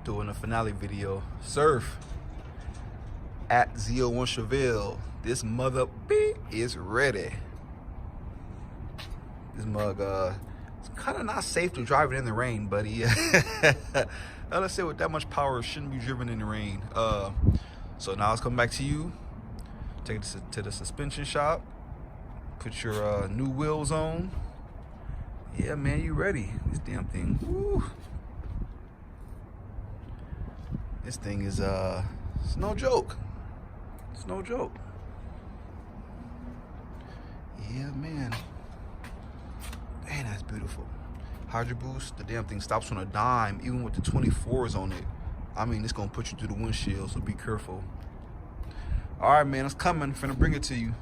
doing a finale video. Surf at Z01 Chevelle. This mother is ready. This mug, it's kind of not safe to drive it in the rain, buddy. Let's say with that much power, it shouldn't be driven in the rain. So now let's come back to you. Take it to the suspension shop. Put your new wheels on. Yeah, man, you ready? This damn thing. Woo. This thing is it's no joke. It's no joke. Yeah, man. Man, that's beautiful. Hydro boost, the damn thing stops on a dime, even with the 24s on it. I mean, it's gonna put you through the windshield, so be careful. All right, man, it's coming. Finna bring it to you.